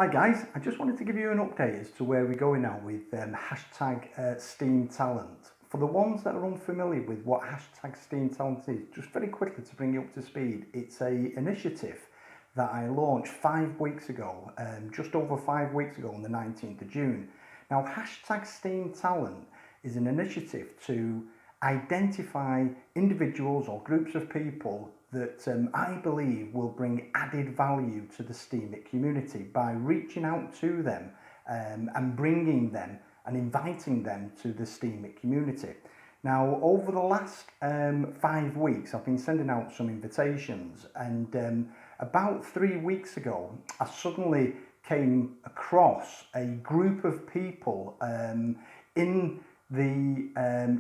Hi guys, I just wanted to give you an update as to where we're going now with hashtag Steam Talent. For the ones that are unfamiliar with what hashtag Steam Talent is, just very quickly to bring you up to speed, it's a initiative that I launched 5 weeks ago, just over 5 weeks ago on the 19th of June. Now hashtag Steam Talent is an initiative to identify individuals or groups of people that I believe will bring added value to the Steemit community by reaching out to them and bringing them and inviting them to the Steemit community. Now, over the last 5 weeks, I've been sending out some invitations, and about 3 weeks ago, I suddenly came across a group of people in the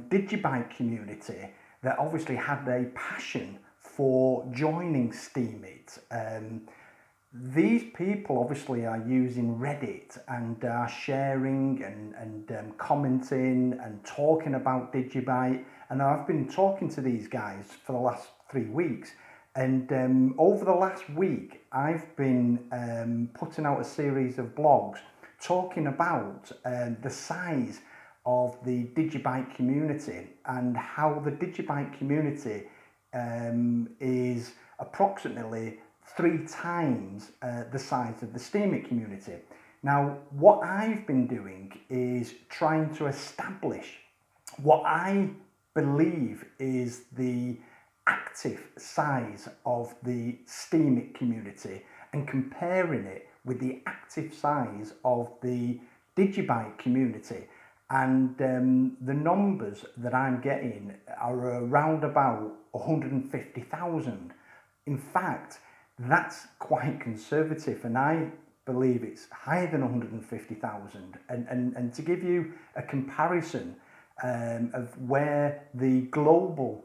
DigiByte community that obviously had a passion for joining Steemit. These people obviously are using Reddit and are sharing and commenting and talking about DigiByte, and I've been talking to these guys for the last 3 weeks, and over the last week I've been putting out a series of blogs talking about the size of the DigiByte community and how the DigiByte community is approximately 3 times the size of the Steemit community. Now, what I've been doing is trying to establish what I believe is the active size of the Steemit community and comparing it with the active size of the DigiByte community. And the numbers that I'm getting are around about 150,000. In fact, that's quite conservative, and I believe it's higher than 150,000. And to give you a comparison of where the global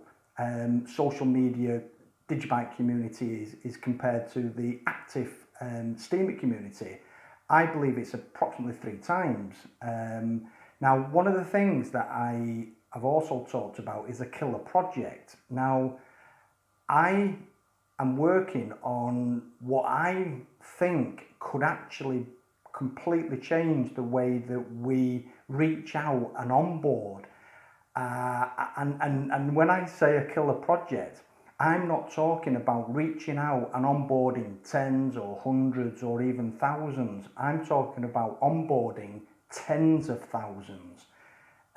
social media DigiByte community is compared to the active Steemit community, I believe it's approximately 3 times. Now, one of the things that I have also talked about is a killer project. Now, I am working on what I think could actually completely change the way that we reach out and onboard. And when I say a killer project, I'm not talking about reaching out and onboarding tens or hundreds or even thousands. I'm talking about onboarding tens of thousands.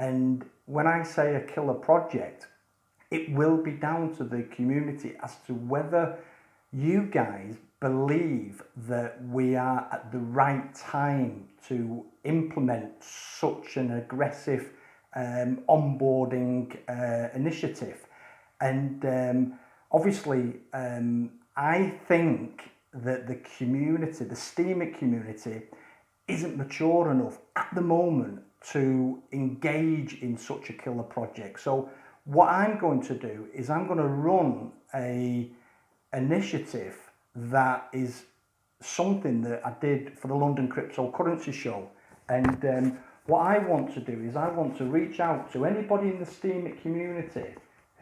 And when I say a killer project, it will be down to the community as to whether you guys believe that we are at the right time to implement such an aggressive onboarding initiative. And obviously, I think that the community, the Steemit community, isn't mature enough at the moment to engage in such a killer project. So what I'm going to do is I'm going to run a initiative that is something that I did for the London Cryptocurrency Show. And what I want to do is I want to reach out to anybody in the Steemit community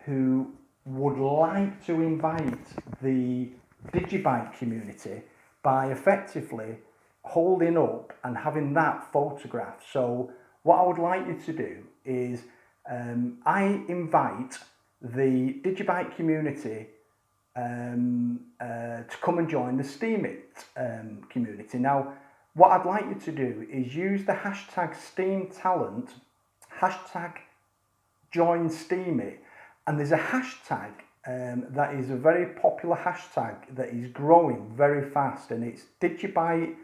who would like to invite the DigiByte community by effectively holding up and having that photograph. So what I would like you to do is I invite the DigiByte community to come and join the Steemit community. Now, what I'd like you to do is use the hashtag SteamTalent, hashtag join Steemit, and there's a hashtag that is a very popular hashtag that is growing very fast, and it's DigiByte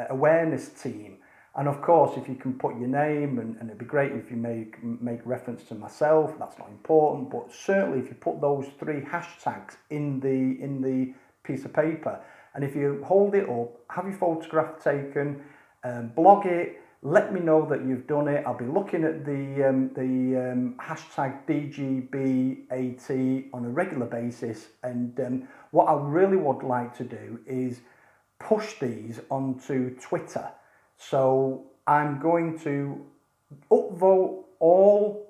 awareness team. And of course, if you can put your name, and it'd be great if you make reference to myself, that's not important, but certainly if you put those 3 hashtags in the piece of paper, and if you hold it up, have your photograph taken, blog it, let me know that you've done it. I'll be looking at the hashtag DGBAT on a regular basis, and what I really would like to do is push these onto Twitter. So I'm going to upvote all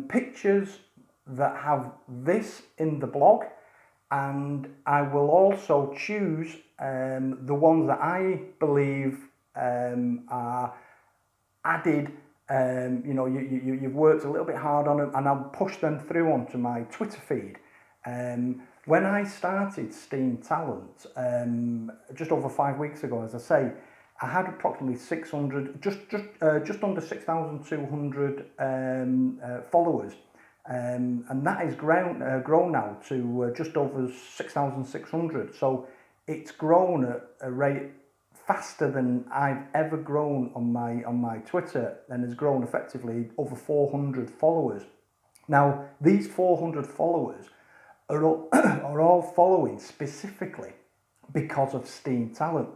pictures that have this in the blog, and I will also choose the ones that I believe are added. You've worked a little bit hard on them, and I'll push them through onto my Twitter feed. When I started Steem Talent just over 5 weeks ago, as I say, I had approximately 600, just under 6,200 followers, and that has grown now to just over 6,600. So it's grown at a rate faster than I've ever grown on my Twitter, and has grown effectively over 400 followers. Now, these 400 followers are all following specifically because of Steem Talent.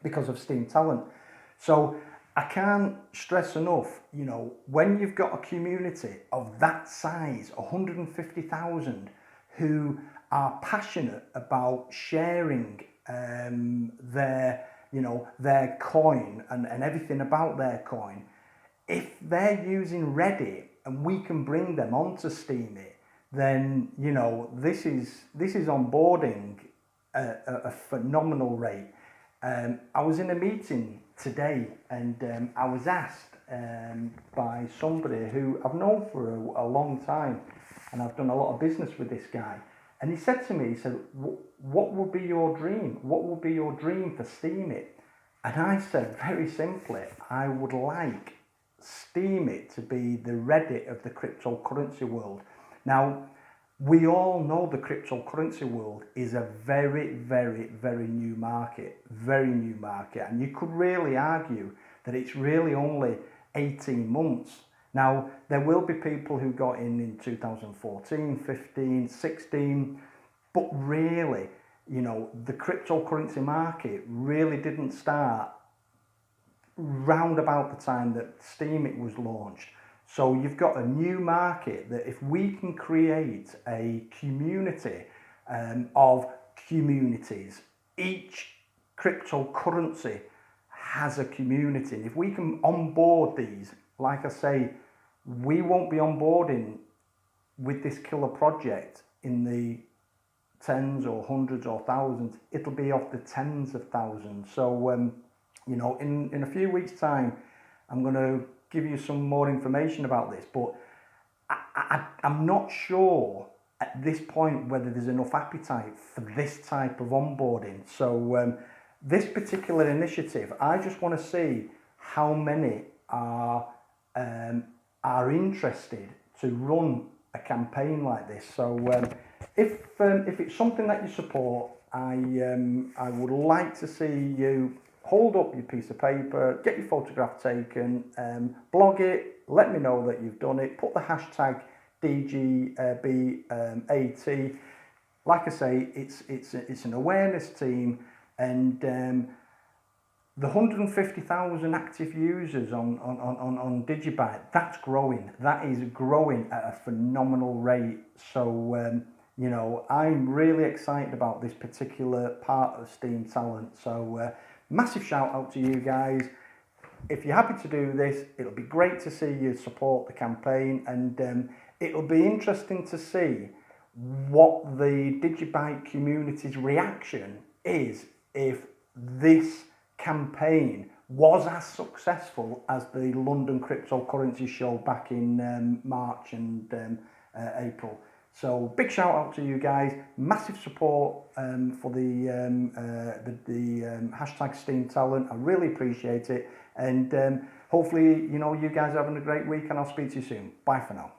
Because of Steem Talent. So I can't stress enough, when you've got a community of that size, 150,000, who are passionate about sharing their coin and everything about their coin, if they're using Reddit and we can bring them onto Steemit, then this is onboarding a phenomenal rate. I was in a meeting today, and I was asked by somebody who I've known for a long time, and I've done a lot of business with this guy. And he said to me, he said, what would be your dream? What would be your dream for Steemit? And I said, very simply, I would like Steemit to be the Reddit of the cryptocurrency world. Now, we all know the cryptocurrency world is a very, very, very new market, and you could really argue that it's really only 18 months. Now, there will be people who got in 2014, 15, 16, but really, the cryptocurrency market really didn't start round about the time that Steemit was launched. So you've got a new market that if we can create a community of communities, each cryptocurrency has a community. And if we can onboard these, like I say, we won't be onboarding with this killer project in the tens or hundreds or thousands. It'll be off the tens of thousands. So, in a few weeks' time, I'm going to give you some more information about this, but I'm not sure at this point whether there's enough appetite for this type of onboarding. So this particular initiative, I just want to see how many are interested to run a campaign like this. So if it's something that you support, I would like to see you hold up your piece of paper, get your photograph taken, blog it, let me know that you've done it, put the hashtag DigiByte. Like I say, it's an awareness team, and the 150,000 active users on DigiByte, that's growing. That is growing at a phenomenal rate. So I'm really excited about this particular part of Steem Talent. So massive shout out to you guys. If you're happy to do this, it'll be great to see you support the campaign, and it'll be interesting to see what the DigiByte community's reaction is if this campaign was as successful as the London cryptocurrency show back in March and April. So big shout out to you guys, massive support for the hashtag Steem Talent. I really appreciate it, and hopefully you guys are having a great week, and I'll speak to you soon. Bye for now.